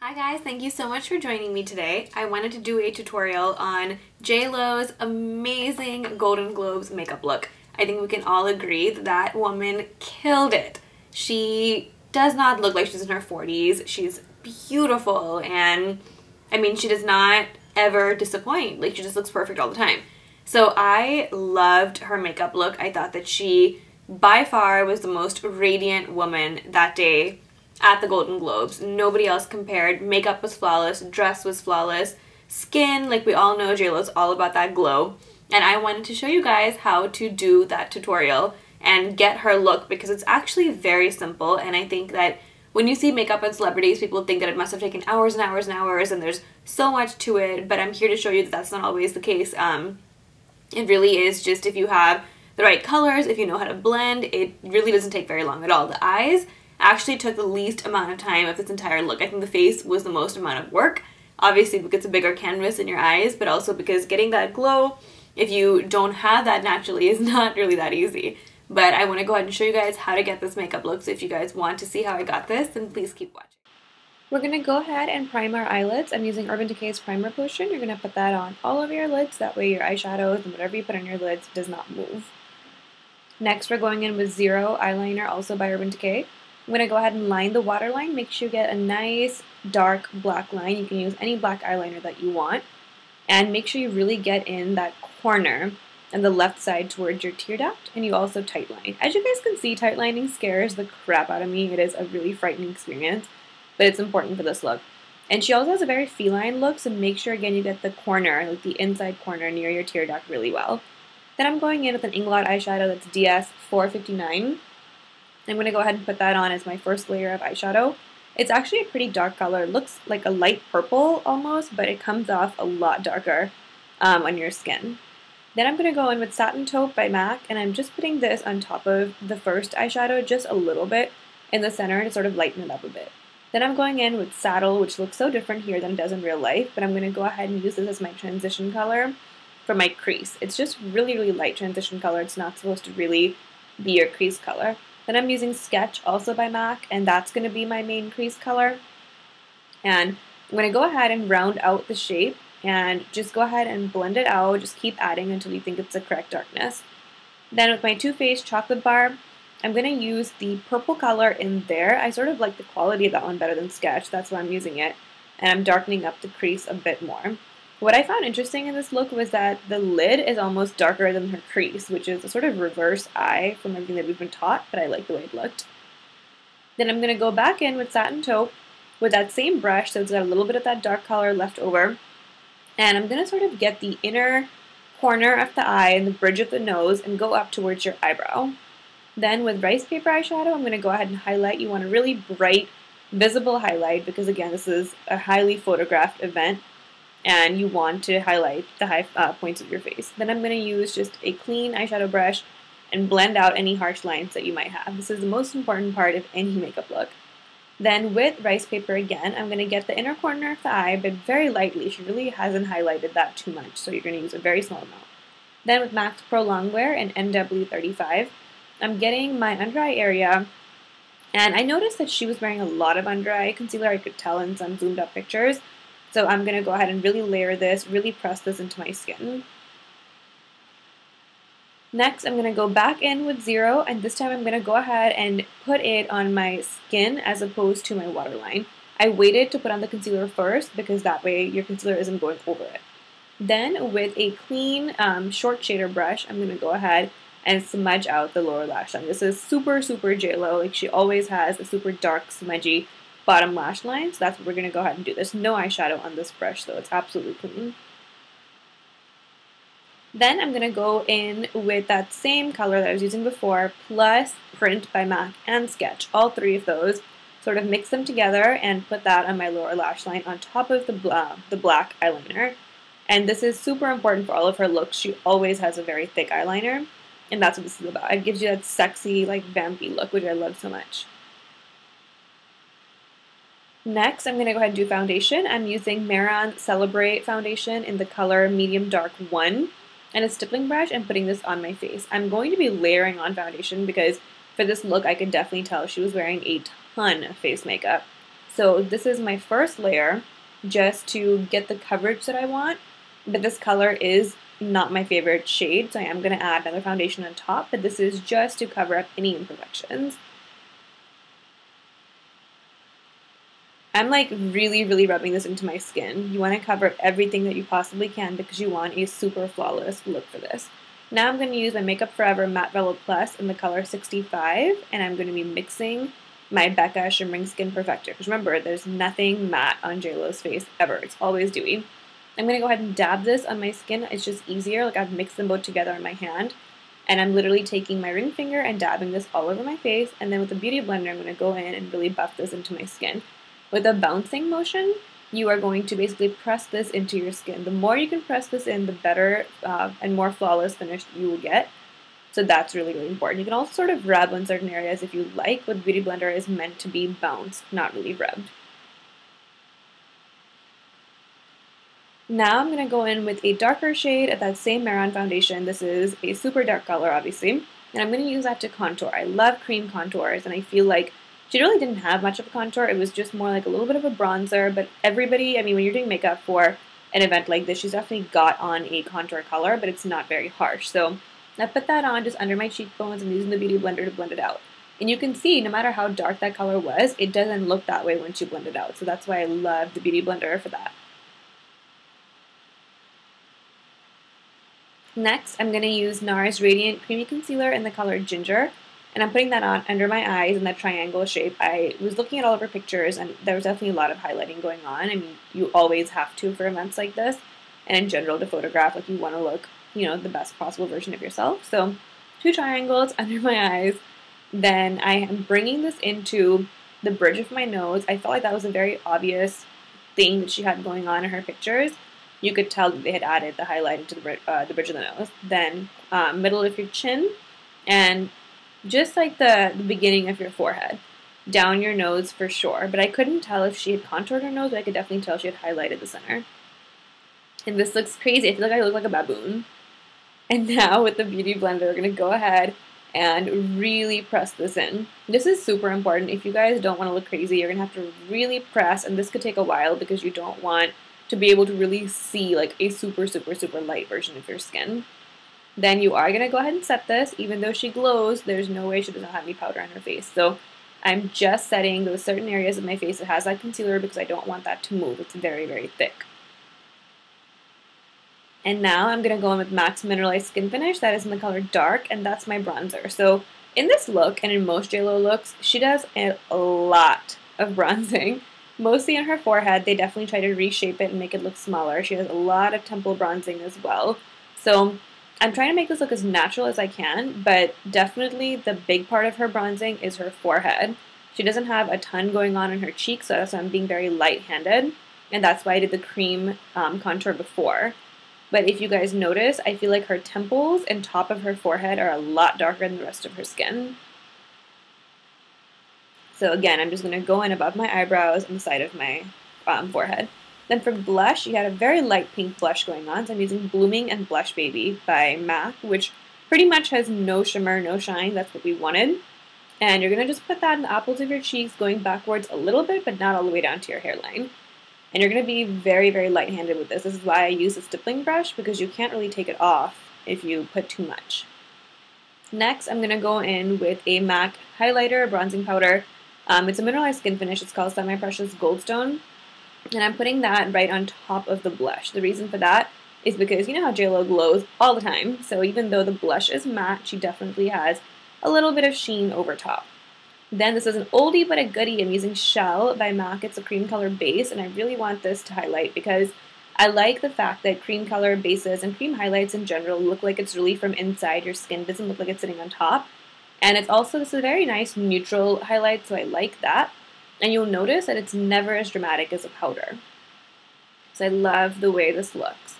Hi guys, thank you so much for joining me today. I wanted to do a tutorial on JLO's amazing Golden Globes makeup look. I think we can all agree that that woman killed it. She does not look like she's in her 40s. She's beautiful and I mean she does not ever disappoint. Like she just looks perfect all the time. So I loved her makeup look. I thought that she by far was the most radiant woman that day at the Golden Globes. Nobody else compared. Makeup was flawless, dress was flawless, skin, like we all know JLo's all about that glow. And I wanted to show you guys how to do that tutorial and get her look because it's actually very simple, and I think that when you see makeup on celebrities, people think that it must have taken hours and hours and hours and there's so much to it, but I'm here to show you that that's not always the case. It really is just if you have the right colors, if you know how to blend, it really doesn't take very long at all. The eyes actually took the least amount of time of this entire look. I think the face was the most amount of work, obviously because it's a bigger canvas in your eyes, but also because getting that glow, if you don't have that naturally, is not really that easy. But I want to go ahead and show you guys how to get this makeup look, so if you guys want to see how I got this, then please keep watching. We're going to go ahead and prime our eyelids. I'm using Urban Decay's primer potion. You're going to put that on all of your lids, that way your eyeshadows and whatever you put on your lids does not move. Next we're going in with Zero eyeliner, also by Urban Decay. I'm going to go ahead and line the waterline. Make sure you get a nice dark black line. You can use any black eyeliner that you want. And make sure you really get in that corner on the left side towards your tear duct, and you also tight line. As you guys can see, tight lining scares the crap out of me. It is a really frightening experience, but it's important for this look. And she also has a very feline look, so make sure again you get the corner, like the inside corner near your tear duct really well. Then I'm going in with an inglot eyeshadow that's DS 459. I'm going to go ahead and put that on as my first layer of eyeshadow. It's actually a pretty dark color. It looks like a light purple almost, but it comes off a lot darker on your skin. Then I'm going to go in with Satin Taupe by MAC, and I'm just putting this on top of the first eyeshadow just a little bit in the center to sort of lighten it up a bit. Then I'm going in with Saddle, which looks so different here than it does in real life, but I'm going to go ahead and use this as my transition color for my crease. It's just really, really light transition color. It's not supposed to really be your crease color. Then I'm using Sketch, also by MAC, and that's going to be my main crease color. And I'm going to go ahead and round out the shape and just go ahead and blend it out. Just keep adding until you think it's the correct darkness. Then with my Too Faced Chocolate Bar, I'm going to use the purple color in there. I sort of like the quality of that one better than Sketch. That's why I'm using it. And I'm darkening up the crease a bit more. What I found interesting in this look was that the lid is almost darker than her crease, which is a sort of reverse eye from everything that we've been taught, but I like the way it looked. Then I'm going to go back in with Satin Taupe with that same brush, so it's got a little bit of that dark color left over. And I'm going to sort of get the inner corner of the eye and the bridge of the nose and go up towards your eyebrow. Then with Ricepaper eyeshadow, I'm going to go ahead and highlight. You want a really bright, visible highlight because, again, this is a highly photographed event, and you want to highlight the high points of your face. Then I'm going to use just a clean eyeshadow brush and blend out any harsh lines that you might have. This is the most important part of any makeup look. Then with Ricepaper again, I'm going to get the inner corner of the eye, but very lightly. She really hasn't highlighted that too much, so you're going to use a very small amount. Then with Max Pro Longwear and NW35, I'm getting my under eye area, and I noticed that she was wearing a lot of under eye concealer. I could tell in some zoomed up pictures. So I'm going to go ahead and really layer this, really press this into my skin. Next, I'm going to go back in with Zero, and this time I'm going to go ahead and put it on my skin as opposed to my waterline. I waited to put on the concealer first because that way your concealer isn't going over it. Then with a clean short shader brush, I'm going to go ahead and smudge out the lower lash line. This is super, super JLo. Like she always has a super dark, smudgy bottom lash line, so that's what we're going to go ahead and do. There's no eyeshadow on this brush, though. It's absolutely clean. Then I'm going to go in with that same color that I was using before, plus Print by MAC and Sketch. All three of those. Sort of mix them together and put that on my lower lash line on top of the black eyeliner. And this is super important for all of her looks. She always has a very thick eyeliner, and that's what this is about. It gives you that sexy, like, vampy look, which I love so much. Next, I'm going to go ahead and do foundation. I'm using Mehren Celebre foundation in the color Medium Dark 1 and a stippling brush and putting this on my face. I'm going to be layering on foundation because for this look I could definitely tell she was wearing a ton of face makeup. So this is my first layer just to get the coverage that I want, but this color is not my favorite shade, so I am going to add another foundation on top, but this is just to cover up any imperfections. I'm like really rubbing this into my skin. You want to cover everything that you possibly can because you want a super flawless look for this. Now I'm going to use my Makeup Forever Matte Velvet Plus in the color 65, and I'm going to be mixing my Becca Shimmering Skin Perfector. Because remember, there's nothing matte on JLo's face ever. It's always dewy. I'm going to go ahead and dab this on my skin. It's just easier. Like I've mixed them both together on my hand. And I'm literally taking my ring finger and dabbing this all over my face. And then with the Beauty Blender, I'm going to go in and really buff this into my skin. With a bouncing motion, you are going to basically press this into your skin. The more you can press this in, the better and more flawless finish you will get. So that's really important. You can also sort of rub on certain areas if you like, but the Beauty Blender is meant to be bounced, not really rubbed. Now I'm going to go in with a darker shade of that same Mehren foundation. This is a super dark color, obviously, and I'm going to use that to contour. I love cream contours, and I feel like she really didn't have much of a contour. It was just more like a little bit of a bronzer, but everybody, I mean, when you're doing makeup for an event like this, she's definitely got on a contour color, but it's not very harsh. So I put that on just under my cheekbones and using the Beauty Blender to blend it out. And you can see, no matter how dark that color was, it doesn't look that way once you blend it out. So that's why I love the Beauty Blender for that. Next, I'm going to use NARS Radiant Creamy Concealer in the color Ginger. And I'm putting that on under my eyes in that triangle shape. I was looking at all of her pictures, and there was definitely a lot of highlighting going on. I mean, you always have to for events like this. And in general, to photograph, like you want to look, you know, the best possible version of yourself. So 2 triangles under my eyes. Then I am bringing this into the bridge of my nose. I felt like that was a very obvious thing that she had going on in her pictures. You could tell that they had added the highlight into the bridge of the nose. Then middle of your chin, and just like the beginning of your forehead. Down your nose for sure. But I couldn't tell if she had contoured her nose, but I could definitely tell she had highlighted the center. And this looks crazy. I feel like I look like a baboon. And now with the Beauty Blender, we're going to go ahead and really press this in. This is super important. If you guys don't want to look crazy, you're going to have to really press, and this could take a while because you don't want to be able to really see like a super light version of your skin. Then you are going to go ahead and set this. Even though she glows, there's no way she doesn't have any powder on her face. So I'm just setting those certain areas of my face that has that concealer because I don't want that to move. It's very thick. And now I'm going to go in with MAC's Mineralize Skinfinish. That is in the color Dark, and that's my bronzer. So in this look, and in most JLo looks, she does a lot of bronzing. Mostly on her forehead. They definitely try to reshape it and make it look smaller. She has a lot of temple bronzing as well. So I'm trying to make this look as natural as I can, but definitely the big part of her bronzing is her forehead. She doesn't have a ton going on in her cheeks, so I'm being very light-handed, and that's why I did the cream contour before. But if you guys notice, I feel like her temples and top of her forehead are a lot darker than the rest of her skin. So again, I'm just going to go in above my eyebrows and the side of my forehead. Then for blush, she had a very light pink blush going on. So I'm using Blooming and Blushbaby by MAC, which pretty much has no shimmer, no shine. That's what we wanted. And you're going to just put that in the apples of your cheeks, going backwards a little bit, but not all the way down to your hairline. And you're going to be very light-handed with this. This is why I use a stippling brush, because you can't really take it off if you put too much. Next, I'm going to go in with a MAC highlighter, bronzing powder. It's a mineralized skin finish. It's called Semi-Precious Goldstone. And I'm putting that right on top of the blush. The reason for that is because you know how JLo glows all the time. So even though the blush is matte, she definitely has a little bit of sheen over top. Then this is an oldie but a goodie. I'm using Shell by MAC. It's a cream color base, and I really want this to highlight because I like the fact that cream color bases and cream highlights in general look like it's really from inside your skin. It doesn't look like it's sitting on top. And it's also, this is a very nice neutral highlight, so I like that. And you'll notice that it's never as dramatic as a powder. So I love the way this looks.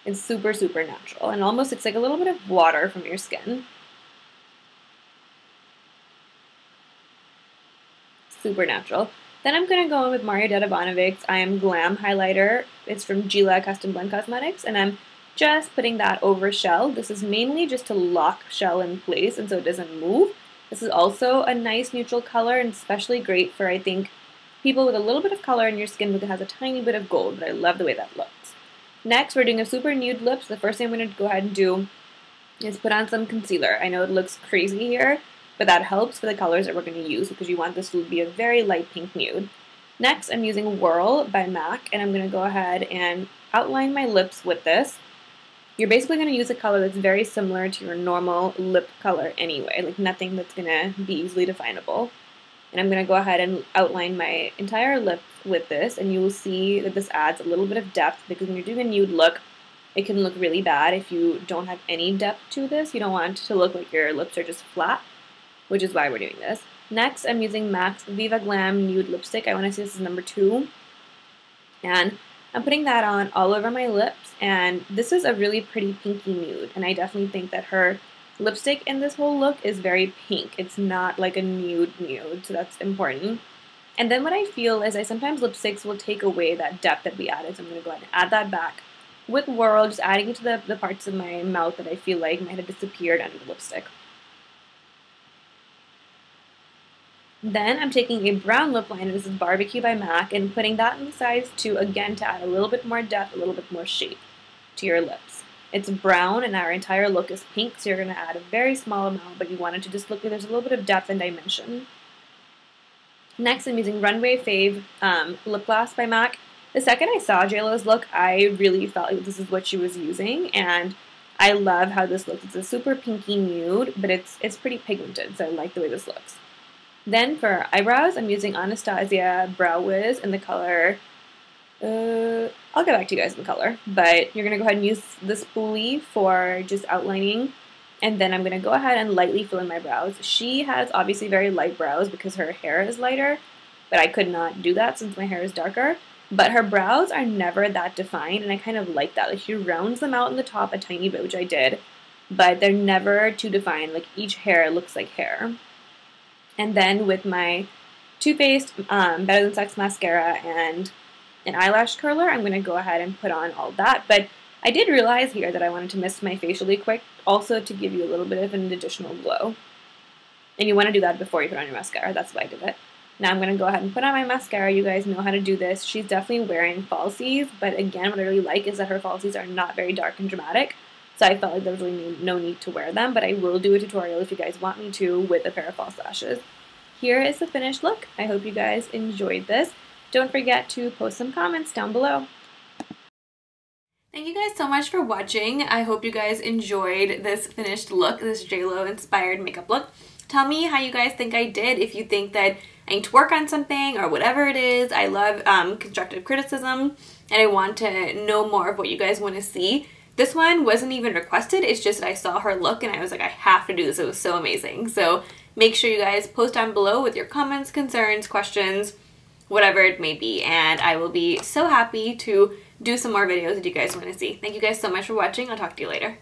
It's super natural, and almost it's like a little bit of water from your skin. Super natural. Then I'm going to go in with Marietta Bonovic's I Am Glam highlighter. It's from Giella Custom Blend Cosmetics, and I'm just putting that over Shell. This is mainly just to lock Shell in place and so it doesn't move. This is also a nice neutral color and especially great for, I think, people with a little bit of color in your skin because it has a tiny bit of gold, but I love the way that looks. Next, we're doing a super nude lip, so the first thing I'm going to go ahead and do is put on some concealer. I know it looks crazy here, but that helps for the colors that we're going to use because you want this to be a very light pink nude. Next, I'm using Whirl by MAC, and I'm going to go ahead and outline my lips with this. You're basically going to use a color that's very similar to your normal lip color anyway, like nothing that's going to be easily definable. And I'm going to go ahead and outline my entire lip with this, and you will see that this adds a little bit of depth because when you're doing a nude look, it can look really bad if you don't have any depth to this. You don't want it to look like your lips are just flat, which is why we're doing this. Next, I'm using MAC's Viva Glam Nude Lipstick. I want to say this is number 2. And I'm putting that on all over my lips, and this is a really pretty pinky nude, and I definitely think that her lipstick in this whole look is very pink. It's not like a nude, so that's important. And then what I feel is sometimes lipsticks will take away that depth that we added, so I'm going to go ahead and add that back with Whirl, just adding it to the parts of my mouth that I feel like might have disappeared under the lipstick. Then I'm taking a brown lip liner, this is Barbecue by MAC, and putting that in the size 2 again to add a little bit more depth, a little bit more shape to your lips. It's brown and our entire look is pink, so you're going to add a very small amount, but you want it to just look like there's a little bit of depth and dimension. Next, I'm using Runway Fave Lip Gloss by MAC. The second I saw JLo's look, I really felt like this is what she was using, and I love how this looks. It's a super pinky nude, but it's pretty pigmented, so I like the way this looks. Then for eyebrows, I'm using Anastasia Brow Wiz in the color, I'll get back to you guys in the color, but you're going to go ahead and use the spoolie for just outlining, and then I'm going to go ahead and lightly fill in my brows. She has obviously very light brows because her hair is lighter, but I could not do that since my hair is darker, but her brows are never that defined, and I kind of like that. Like she rounds them out in the top a tiny bit, which I did, but they're never too defined. Like each hair looks like hair. And then with my Too Faced Better Than Sex mascara and an eyelash curler, I'm going to go ahead and put on all that. But I did realize here that I wanted to mist my face really quick, also to give you a little bit of an additional glow. And you want to do that before you put on your mascara. That's why I did it. Now I'm going to go ahead and put on my mascara. You guys know how to do this. She's definitely wearing falsies, but again, what I really like is that her falsies are not very dark and dramatic. So I felt like there was really no need to wear them, but I will do a tutorial if you guys want me to with a pair of false lashes. Here is the finished look. I hope you guys enjoyed this. Don't forget to post some comments down below. Thank you guys so much for watching. I hope you guys enjoyed this finished look, this JLo inspired makeup look. Tell me how you guys think I did, if you think that I need to work on something or whatever it is. I love constructive criticism, and I want to know more of what you guys want to see. This one wasn't even requested, it's just that I saw her look and I was like, I have to do this. It was so amazing. So make sure you guys post down below with your comments, concerns, questions, whatever it may be, and I will be so happy to do some more videos that you guys want to see. Thank you guys so much for watching. I'll talk to you later.